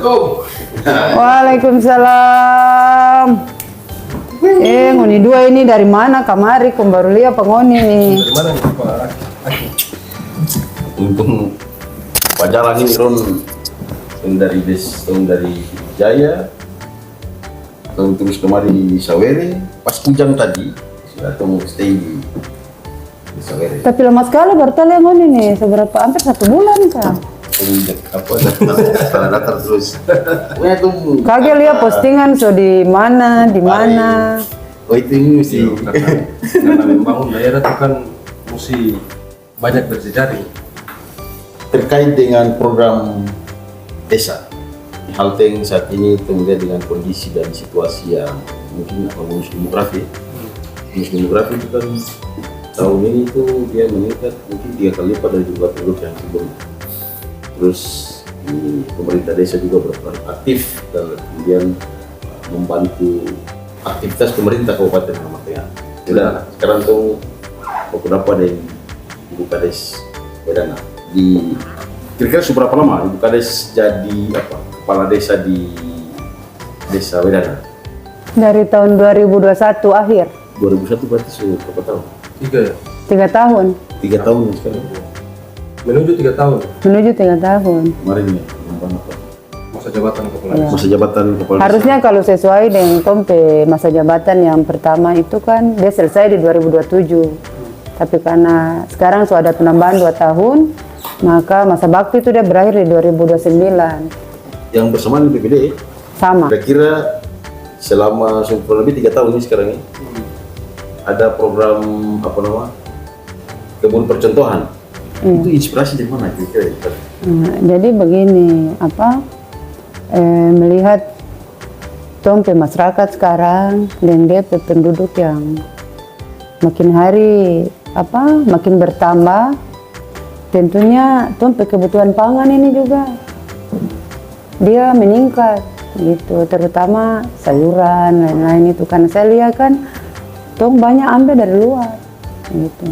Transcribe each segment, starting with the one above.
Assalamualaikum. Waalaikumsalam. Ngoni dua ini dari mana kamari? Kau baru lihat pengoni nih. Dari mana nih Pak Aki? Untung pajalan ini Ron dari Jaya, terus kemari di Sawere. Pas hujan tadi sudah mau stay di Sawere. Tapi lama sekali baru tahu yang ngoni nih. Seberapa? Hampir 1 bulan kah? Datar terus. Kagak lihat postingan so di mana? Oh itu ini mesti karena membangun daerah itu kan mesti banyak berjejaring. terkait dengan program desa. Halteng saat ini kemudian dengan kondisi dan situasi yang mungkin bonus demografi. Bonus demografi itu kan tahun ini tuh dia meningkat mungkin 3 kali lipat dari jumlah penduduk yang sebelumnya. Terus di pemerintah desa juga berperan aktif dan kemudian membantu aktivitas pemerintah Kabupaten Halmahera Tengah. Sudah sekarang tuh beberapa dari Ibu Kades Wedana di kira-kira seberapa lama Ibu Kades jadi kepala desa di Desa Wedana? Dari tahun 2021 akhir. 2001 berarti sudah berapa tahun? 3 tahun. 3 tahun sekarang. menuju 3 tahun Menuju 3 tahun. Kemarin ya, apa? masa jabatan kepala Iya. desa. Masa jabatan kepala desa. Harusnya kalau sesuai dengan kompe masa jabatan yang pertama itu kan dia selesai di 2027. Tapi karena sekarang sudah ada penambahan 2 tahun, maka masa bakti itu dia berakhir di 2029. Yang bersamaan di PPD Sama. kira-kira selama kurang lebih 3 tahun ini sekarang ini ada program kebun percontohan. Itu inspirasi dari mana kira-kira? Jadi begini, melihat tompe masyarakat sekarang dan dia penduduk yang makin hari makin bertambah, tentunya tompe kebutuhan pangan ini juga dia meningkat gitu, terutama sayuran lain-lain itu karena saya lihat kan tong banyak ambil dari luar gitu.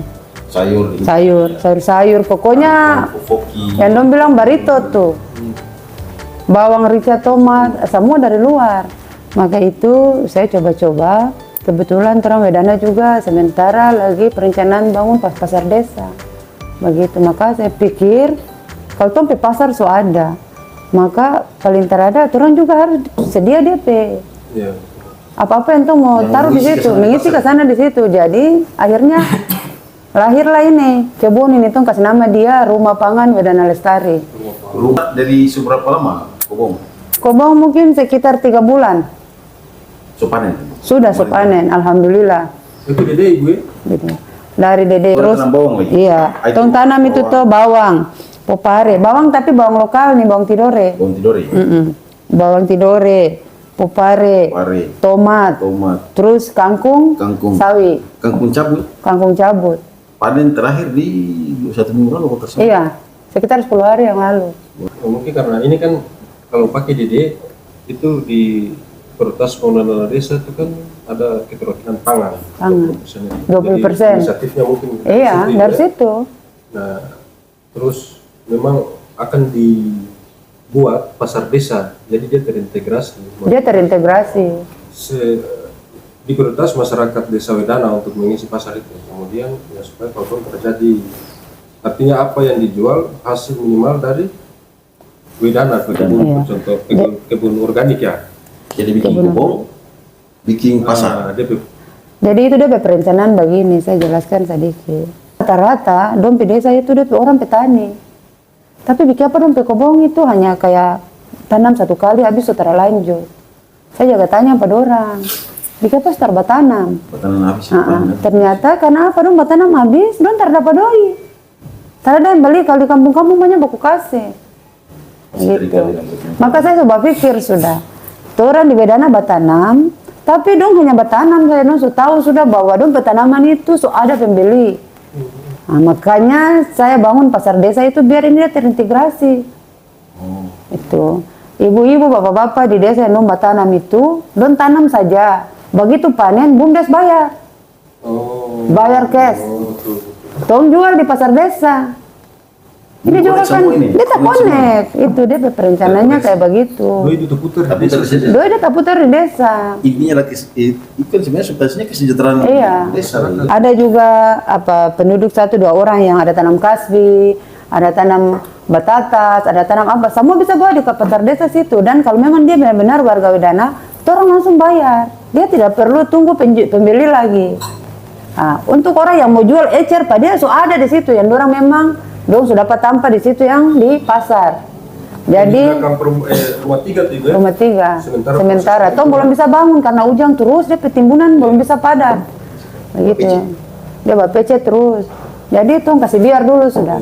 Sayur pokoknya Foki. yang dong bilang barito tuh, bawang rica, tomat, semua dari luar. Maka itu saya coba-coba, kebetulan terang Wedana juga sementara lagi perencanaan bangun pasar desa begitu. Maka saya pikir kalau tompe pasar so ada, maka paling terada orang juga harus sedia DP. Iya. Apa-apa yang tuh mau taruh di situ, mengisi ke sana di situ. Jadi akhirnya lahirlah ini kebun ini tuh kasih nama dia Rumah Pangan Wedana Lestari. Rumah dari seberapa lama Kobong? Kobong mungkin sekitar 3 bulan. Panen? Sudah panen, alhamdulillah. Itu dede ibu ya? Gitu. Dari dede terus. Tanam bawang lagi? Iya, tong tanam itu tuh bawang, popare, bawang tapi bawang lokal nih, bawang tidore. Bawang tidore? Bawang tidore, popare, tomat, terus kangkung, sawi, kangkung cabut. Panen terakhir di 1 minggu lalu atau tersebut? Iya, sekitar 10 hari yang lalu. Mungkin karena ini kan kalau pakai dede itu di prioritas pengelolaan desa itu kan ada keterwakilan pangan. 20%. 20%. Inisiatifnya mungkin dari situ. Nah, terus memang akan dibuat pasar desa, jadi dia terintegrasi. Di prioritas masyarakat Desa Wedana untuk mengisi pasar itu. Kemudian ya supaya platform terjadi. Artinya apa yang dijual hasil minimal dari Wedana, contoh kebun organik ya. Jadi bikin kebun, bikin pasar. Jadi itu dia perencanaan begini, saya jelaskan sedikit. Rata-rata dompe desa itu dia orang petani. Tapi bikin apa dompe kebun itu hanya kayak tanam 1 kali habis setelah lanjut. Saya juga tanya pada orang, bikin apa setelah batanam? Batanam habis. Ternyata karena apa dong batanam habis, dong terdapat doi. Terada yang beli kalau di kampung-kampung banyak baku kasih. Gitu. Maka saya coba pikir sudah. Orang di Wedana batanam, tapi dong hanya batanam, saya dong tahu sudah bahwa dong petanaman itu ada pembeli. Nah, makanya saya bangun pasar desa itu biar ini terintegrasi. Itu ibu-ibu, bapak-bapak di desa yang dong batanam itu, dong tanam saja. Begitu panen, bumdes bayar. Bayar cash. Dong jual di pasar desa. Ini juga Connect kan, semua ini. dia tak connect. Itu dia perencananya kayak begitu. Doi itu terputar Tapi di desa. Doi dia tak putar di desa. Intinya lagi itu kan sebenarnya substansinya kesejahteraan Iya. desa. Ada juga apa penduduk 1-2 orang yang ada tanam kasbi, ada tanam batatas, ada tanam apa, semua bisa bawa di Kapetar Desa situ. Dan kalau memang dia benar-benar warga Wedana, orang langsung bayar. Dia tidak perlu tunggu pembeli lagi. Nah, untuk orang yang mau jual ecer, Pak, dia sudah ada di situ. Yang orang memang dong sudah dapat tanpa di situ yang di pasar. Jadi Di belakang rumah 3 tuh, ya? rumah 3 Sementara sementara toh belum bisa bangun karena hujan terus, dia pertimbunan belum bisa padat begitu, dia bawa PC terus, jadi toh kasih biar dulu sudah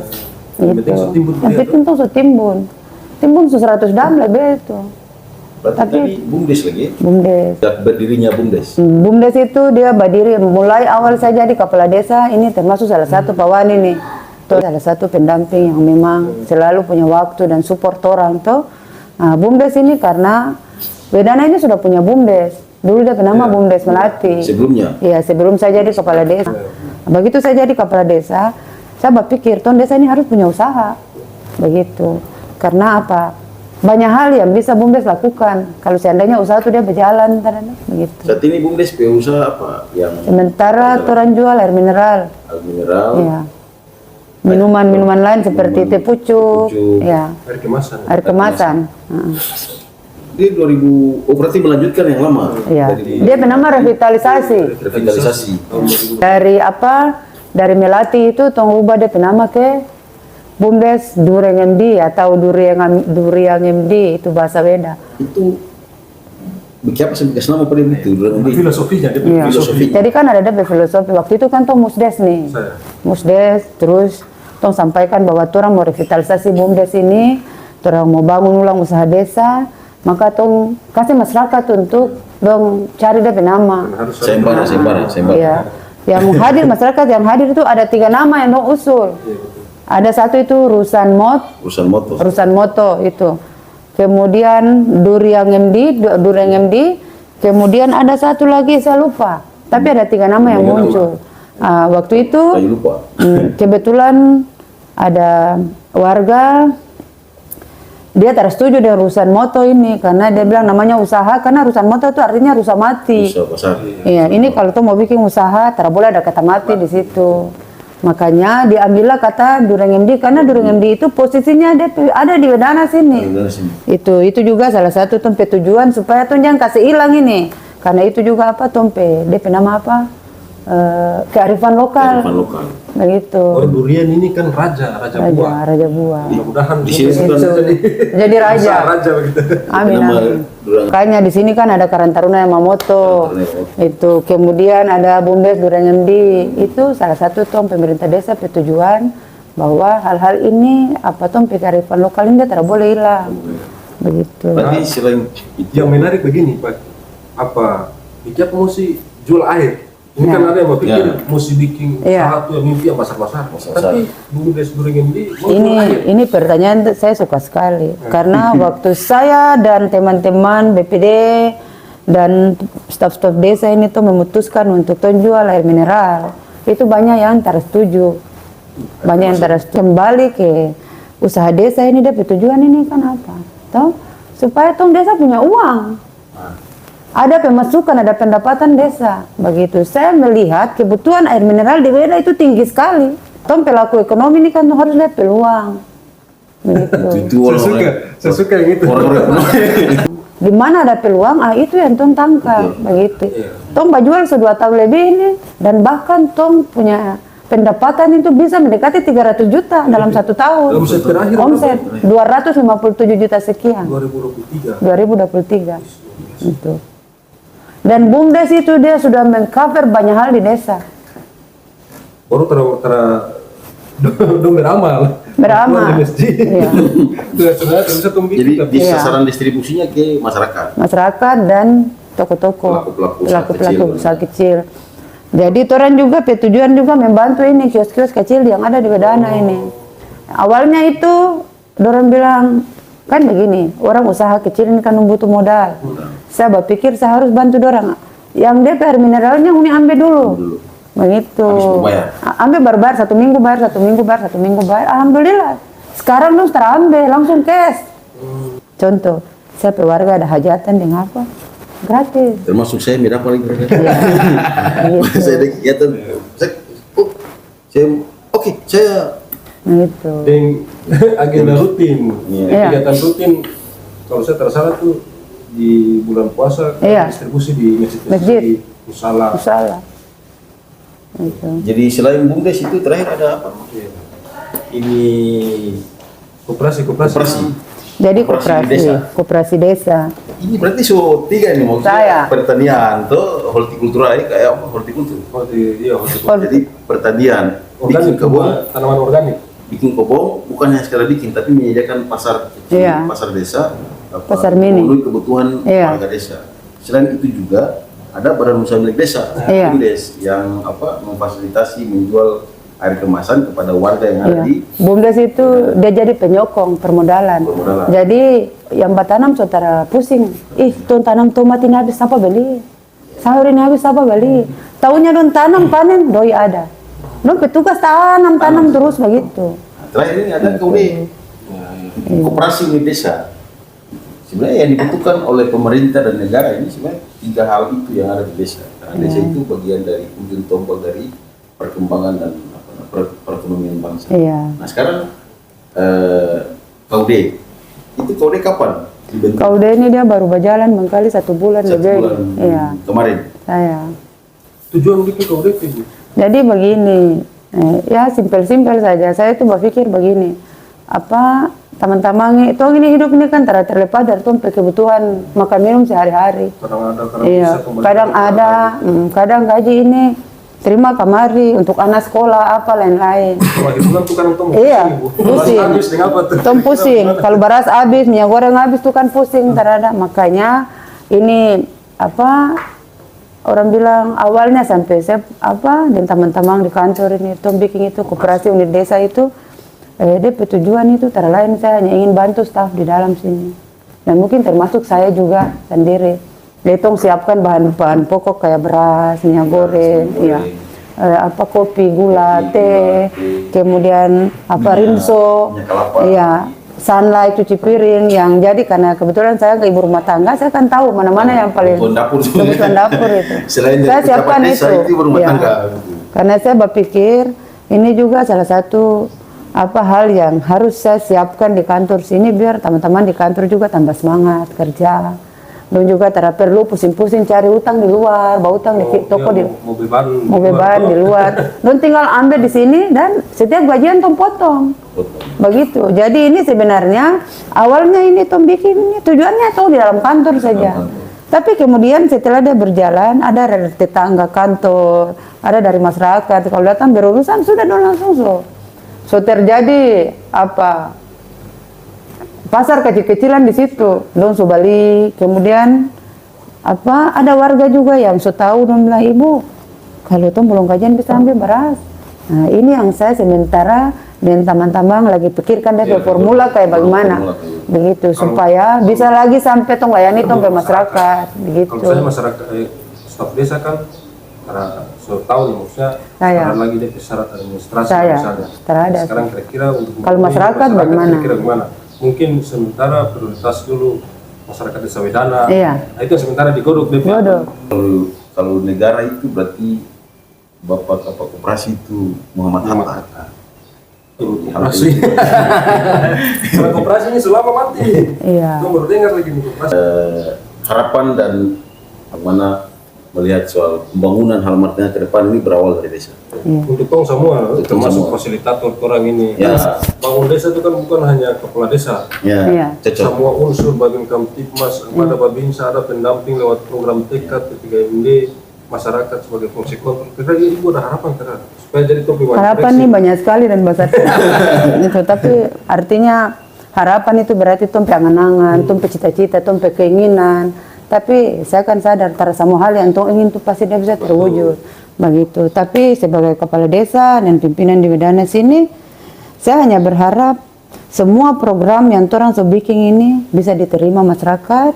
Yang gitu. penting setimbun Yang dia, penting tuh timbun 100 dam lebih itu. Berarti Tapi- tadi BUMDes lagi. BUMDes Berdirinya BUMDes. BUMDes itu dia berdiri mulai awal saya jadi kepala desa, ini termasuk salah satu Pawani nih. Tuh salah satu pendamping yang memang selalu punya waktu dan support orang tuh. Nah, BUMDes ini karena Wedana ini sudah punya BUMDes. Dulu dia bernama BUMDes Melati. Sebelumnya. Iya, sebelum saya jadi kepala desa. Begitu saya jadi kepala desa, saya berpikir tuh desa ini harus punya usaha. Begitu. Karena apa? Banyak hal yang bisa BUMDes lakukan. Kalau seandainya usaha itu dia berjalan, begitu. Saat ini BUMDes usaha apa? Yang Sementara orang jual air mineral, air mineral, ya. Minuman-minuman lain seperti teh pucuk, pucuk. ya. air kemasan. Air kemasan. Ini 2000, oh berarti melanjutkan yang lama. Ya. Dari Dia bernama revitalisasi. revitalisasi. Dari apa? Dari Melati itu tong ubah dia bernama ke BUMDes Dureng MD atau Duriang MD, itu bahasa Weda. Itu apa sih bekas nama pada itu? Filosofinya, dia Iya. Filosofi. Jadi kan ada filosofi. Waktu itu kan tong musdes nih. Saya. Musdes, terus tong sampaikan bahwa orang mau revitalisasi BUMDes ini, orang mau bangun ulang usaha desa, maka tong kasih masyarakat untuk dong cari dia nama. Harus Sayembara. Ya, yang hadir masyarakat yang hadir itu ada 3 nama yang dong usul. Ada satu itu Rusan Urusan Moto itu. Kemudian Dureng MD, kemudian ada satu lagi saya lupa. Tapi ada 3 nama yang muncul. Waktu itu Saya lupa. kebetulan ada warga dia tidak setuju dengan Rusan Moto ini karena dia bilang namanya usaha, karena Rusan Moto itu artinya rusa mati. Usaha pasar. Iya, ini kalau tuh mau bikin usaha, tidak boleh ada kata mati di situ. Makanya diambillah kata Dureng MD karena Dureng MD itu posisinya dia ada di Wedana sini. Dari sini. Itu juga salah satu tempe tujuan supaya tuh jangan kasih hilang ini. Karena itu juga apa tempe, dia nama apa? Kearifan lokal. Kearifan lokal. Begitu. Oh, durian ini kan raja buah. Raja buah. Mudah-mudahan Di sini bisa kan Jadi raja. raja begitu. Amin, Nama amin. Durang. Makanya di sini kan ada Karang Taruna Yamamoto. Itu kemudian ada BUMDes Dureng MD. Itu salah satu tong pemerintah desa bertujuan bahwa hal-hal ini apa tong kearifan lokal ini tidak boleh hilang. Begitu. Berarti selain itu Yang menarik begini, Pak. Apa? Kita mesti jual air. Ini Ya. kan ada yang berpikir Ya. mesti bikin Ya. satu yang mimpi yang besar-besar. Besar-besar. Tapi BUMDes Dureng ini mau jual air. Ini pertanyaan saya suka sekali karena waktu saya dan teman-teman BPD dan staf-staf desa ini tuh memutuskan untuk jual air mineral, itu banyak yang tidak setuju, banyak yang tidak setuju. Kembali ke usaha desa ini dia tujuan ini kan apa? Toh supaya tong desa punya uang. Ada pemasukan, ada pendapatan desa. Begitu. Saya melihat kebutuhan air mineral di Weda itu tinggi sekali. Tom pelaku ekonomi ini kan harus lihat peluang. Begitu. itu Saya suka yang itu. orang-orang ekonomi. Di mana ada peluang, itu yang Tom tangkap. Begitu. Tom jual 2 tahun lebih ini dan bahkan Tom punya pendapatan itu bisa mendekati 300 juta dalam 1 tahun. Omset terakhir Omset 257 juta sekian. 2023. 2023. Itu. Dan BUMDes itu dia sudah mengcover banyak hal di desa. Baru dong beramal. Beramal. Di masjid. Iya. Sudah bisa tumbuh. Jadi di Iya. sasaran distribusinya ke masyarakat. Masyarakat dan toko-toko, Pelaku-pelaku usaha kecil. Jadi orang juga tujuan juga membantu ini kios-kios kecil yang ada di Wedana ini. Awalnya itu orang bilang kan begini, orang usaha kecil ini kan butuh modal. Saya berpikir saya harus bantu orang. Yang dia air mineralnya uni ambil dulu. Begitu. Habis berbayar. Ambil barbar 1 minggu bayar, 1 minggu bayar, 1 minggu bayar. Alhamdulillah. Sekarang dong terambil langsung cash. Contoh, saya pe warga ada hajatan dengan apa? Gratis. Termasuk saya mirip paling gratis. Gitu. Saya ada kegiatan, saya Gitu. Dan agenda rutin, Iya. kegiatan rutin. Kalau saya tersalah tuh di bulan puasa Iya. distribusi di Masjid. masjid, di musala. Salah. Gitu. Jadi selain BUMDes itu terakhir ada apa? Ini Koperasi. Jadi Koperasi koperasi desa. ini berarti so tiga nih maksudnya Saya. pertanian tuh hortikultura ini kayak apa hortikultur. Iya, Jadi pertanian, bikin organik, kebun, tanaman organik. bikin kebun bukan hanya sekedar bikin tapi menyediakan pasar kecil, Iya. pasar desa, Pasar mini. memenuhi kebutuhan Iya. warga desa. Selain itu juga ada badan usaha milik desa, Iya. BUMDes, yang memfasilitasi menjual air kemasan kepada warga yang ada Iya. di BUMDes itu dia jadi penyokong permodalan. Permodalan. Jadi yang bertanam saudara pusing. Ih, tuh tanam tomat ini habis apa beli? Sayur ini habis apa beli? Tahunya don tanam panen doi ada. Don petugas tanam terus begitu. terakhir ini ada KUD, koperasi unit desa. Sebenarnya yang dibutuhkan oleh pemerintah dan negara ini sebenarnya tiga hal itu yang ada di desa. Karena desa itu bagian dari ujung tombak dari perkembangan dan perekonomian bangsa. Iya. Nah sekarang KUD itu KUD kapan dibentuk? KUD ini dia baru berjalan mengkali 1 bulan 1 lebih. bulan Iya. kemarin. Saya. Tujuan bikin KUD itu. Jadi begini, ya simpel-simpel saja. Saya tuh berpikir begini, apa teman-teman itu ini hidup ini kan terlepas dari tuh kebutuhan makan minum sehari-hari. Kadang ada, kadang Iya, bisa kembali. kadang ada, kadang gaji ini terima kamari untuk anak sekolah apa lain-lain. Lagi bulan tuh kadang tong Iya, pusing. pusing. Habis dengan apa tuh? Tom pusing. Kalau beras habis, minyak goreng habis tuh kan pusing terhadap. Makanya ini apa orang bilang awalnya sampai saya dan teman-teman di kantor ini Tom bikin itu koperasi unit desa itu dia tujuan itu lain saya hanya ingin bantu staf di dalam sini dan mungkin termasuk saya juga sendiri. Dia tong siapkan bahan-bahan pokok kayak beras, minyak goreng, ya, kopi, gula, teh, kemudian rinso, minyak kelapa. iya, sunlight, cuci piring. Yang jadi karena kebetulan saya ke ibu rumah tangga, saya kan tahu mana-mana yang paling kebutuhan dapur itu. Selain Saya dari siapkan pejabat desa, itu ibu rumah Iya. tangga. Karena saya berpikir ini juga salah satu hal yang harus saya siapkan di kantor sini biar teman-teman di kantor juga tambah semangat kerja. Dan juga tidak perlu pusing-pusing cari utang di luar, bawa utang di toko di mau beban di luar. Don tinggal ambil di sini dan setiap gajian tom potong. Begitu. Jadi ini sebenarnya awalnya ini tom bikin ini tujuannya tuh di dalam kantor saja. Tapi kemudian setelah dia berjalan ada dari tetangga kantor, ada dari masyarakat. Kalau datang berurusan sudah don langsung so terjadi pasar kecil-kecilan di situ, dong bali. Kemudian ada warga juga yang tahu dong bilang ibu, kalau tuh belum gajian bisa ambil beras. Nah ini yang saya sementara dan teman-teman lagi pikirkan dari formula kayak bagaimana, begitu supaya bisa lagi sampai tong layani tong ke masyarakat, begitu. Kalau saya masyarakat staf desa kan karena tahu nih maksudnya Saya. ada lagi dia syarat administrasi Saya. misalnya. Terhadap. Sekarang kira-kira untuk Kalau masyarakat bagaimana? Kira-kira gimana? Mungkin sementara prioritas dulu masyarakat desa Wedana. Iya. Nah, itu yang sementara digodok DP. Bodoh. Kalau negara itu berarti Bapak Kapal Koperasi itu Muhammad Hatta. Koperasi. Karena koperasi ini selama mati. Iya. Itu baru dengar lagi nih koperasi. Harapan dan bagaimana melihat soal pembangunan Halmartnya ke depan ini berawal dari desa. Iya. Untuk tong semua, Untuk termasuk semua. fasilitator orang ini. Ya. Bangun desa itu kan bukan hanya kepala desa. Ya, Iya. cocok. Semua unsur bagian Kamtipmas, ada Babinsa, ada pendamping lewat program TK, P3MD, masyarakat sebagai fungsi kontrol. Kira-kira ibu ada harapan kira supaya jadi topi Harapan nih banyak sekali dan besar. Itu tapi artinya harapan itu berarti tumpe angan-angan, tumpe cita-cita, tumpe keinginan. Tapi saya kan sadar semua hal yang tong ingin itu pasti dia bisa terwujud. Begitu. Tapi sebagai kepala desa dan pimpinan di Wedana sini, saya hanya berharap semua program yang orang bikin ini bisa diterima masyarakat,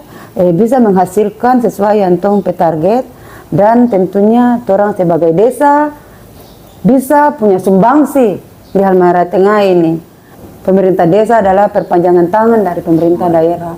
bisa menghasilkan sesuai yang tong target, dan tentunya orang sebagai desa bisa punya sumbangsi di Halmahera Tengah ini. pemerintah desa adalah perpanjangan tangan dari pemerintah daerah.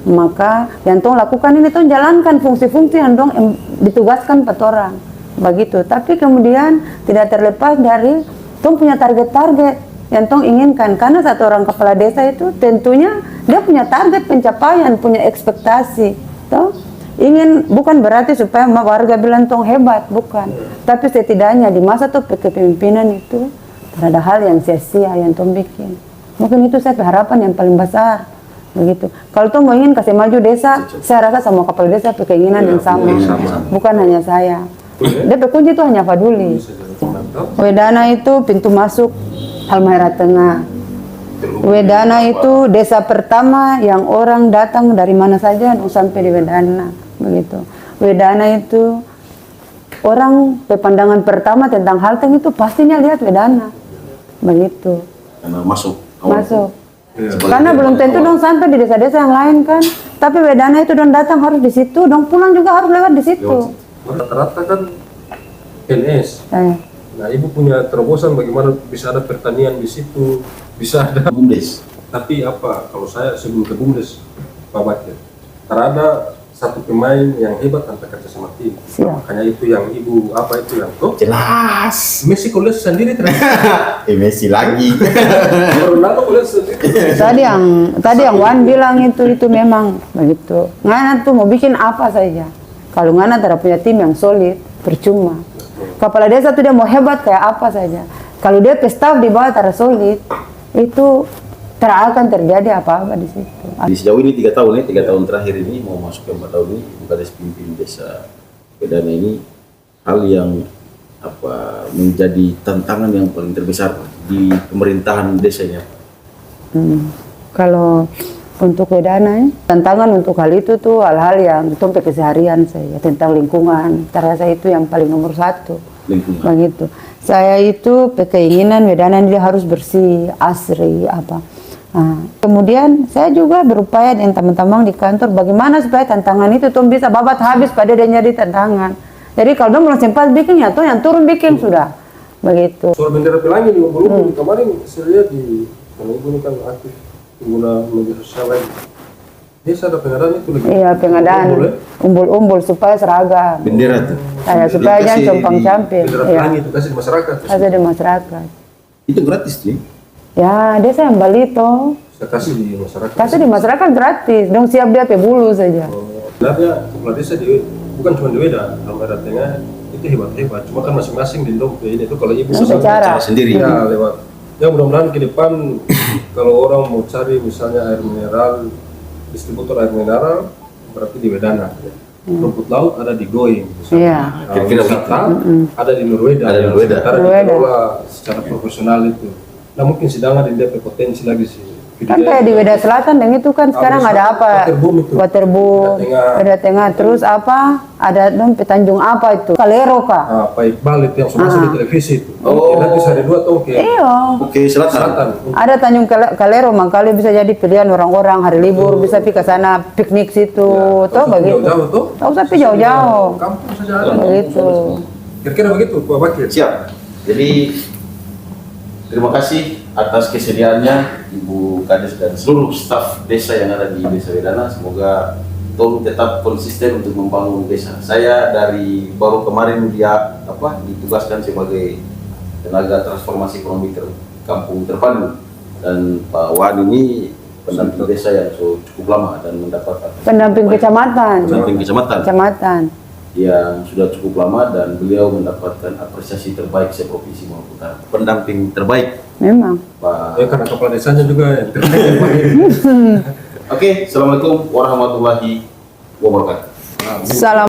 Maka yang tong lakukan ini tong jalankan fungsi-fungsi yang tong ditugaskan petorang begitu. Tapi kemudian tidak terlepas dari tong punya target-target yang tong inginkan, karena satu orang kepala desa itu tentunya dia punya target pencapaian, punya ekspektasi, toh ingin, bukan berarti supaya warga bilang tong hebat, bukan, tapi setidaknya di masa tuh kepemimpinan itu ada hal yang sia-sia yang tong bikin. Mungkin itu saya harapan yang paling besar begitu. Kalau tong mau ingin kasih maju desa, saya rasa semua kepala desa punya keinginan yang sama, bukan hanya saya. Dia kunci itu hanya Faduli. Wedana itu pintu masuk Halmahera Tengah. Wedana itu desa pertama yang orang datang dari mana saja sampai di Wedana, begitu. Wedana itu orang pepandangan pertama tentang Halteng itu pastinya lihat Wedana, begitu. Karena masuk. Karena belum tentu dong sampai di desa-desa yang lain kan. Tapi Wedana itu dong datang harus di situ, dong pulang juga harus lewat di situ. Rata-rata kan PNS. Nah, ibu punya terobosan bagaimana bisa ada pertanian di situ, bisa ada BUMDes. Tapi apa, kalau saya sebelum ke BUMDes, Pak Bakir, terada satu pemain yang hebat tanpa kerja sama tim. Makanya itu yang ibu, apa itu yang kok? Jelas. Messi kuliah sendiri ternyata. Messi lagi. Ronaldo kuliah sendiri. Tadi yang Wan bilang itu memang begitu. Ngana tuh mau bikin apa saja. Kalau Ngana tidak punya tim yang solid, percuma. Kepala desa tuh dia mau hebat kayak apa saja. Kalau dia ke staff di bawah tidak solid, itu tidak akan terjadi apa-apa di situ. Di sejauh ini 3 tahun ya, 3 tahun terakhir ini mau masuk ke 4 tahun ini, Bukades pimpin desa Wedana ini, hal yang menjadi tantangan yang paling terbesar di pemerintahan desanya. Kalau untuk Wedana, tantangan untuk hal itu tuh hal-hal yang sampai keseharian saya tentang lingkungan. Terasa itu yang paling nomor 1. Lingkungan. Begitu. Saya itu keinginan Wedana dia harus bersih, asri, apa. Nah, kemudian saya juga berupaya dengan teman-teman di kantor bagaimana supaya tantangan itu tuh bisa babat habis pada dia jadi tantangan. Jadi kalau dia belum sempat bikin ya tuh yang turun bikin sudah. Begitu. Soal bendera pelangi di Umbul-Umbul kemarin saya lihat di, karena ibu ini kan aktif pengguna media sosial lagi. Desa ada pengadaan itu lagi. Iya, pengadaan umbul-umbul supaya seragam. Bendera tuh. Supaya jangan compang-camping. Bendera pelangi itu kasih di masyarakat. Kasih di masyarakat. Itu gratis tuh. Ya, desa yang beli toh. Saya kasih di masyarakat. Kasih di masyarakat gratis. Dong siap dia pe bulu saja. Sebenarnya kepala desa bukan cuma di Wedan, Halmahera Tengah itu hebat-hebat. Cuma kan masing-masing di dong ini itu kalau ibu cara sendiri. Ya lewat. Ya mudah-mudahan ke depan kalau orang mau cari misalnya air mineral, distributor air mineral berarti di Wedana. Rumput laut ada di Going. Iya. Wisata ada di Nurweda. Ada di Nurweda. Sementara dikelola secara profesional itu. Nah mungkin sedang ada potensi lagi sih. Kan kayak di Weda Selatan dan itu kan sekarang ada apa? Waterboom, Weda Tengah, terus apa? Ada dong Tanjung apa itu? Kalero kah? Pak Iqbal itu yang sudah masuk di televisi itu. Nanti hari 2 tuh ke Oke, selatan. Ada Tanjung Kalero, makanya bisa jadi pilihan orang-orang hari libur bisa pergi ke sana piknik situ, toh begitu. Jauh-jauh tuh. Tak usah pergi jauh-jauh. Kampung saja ada. Begitu. Kira-kira begitu Pak Bakir. Siap. Jadi terima kasih atas kesediaannya Ibu Kades dan seluruh staf desa yang ada di Desa Wedana. Semoga tolong tetap konsisten untuk membangun desa. Saya dari baru kemarin ditugaskan sebagai tenaga transformasi ekonomi kampung terpadu, dan Pak Wan ini pendamping desa yang cukup lama dan mendapat pendamping kecamatan yang sudah cukup lama, dan beliau mendapatkan apresiasi terbaik se-provinsi Maluku Utara, pendamping terbaik. Memang. Pak. Karena kepala desanya juga yang terbaik. Oke, assalamualaikum warahmatullahi wabarakatuh. Salam.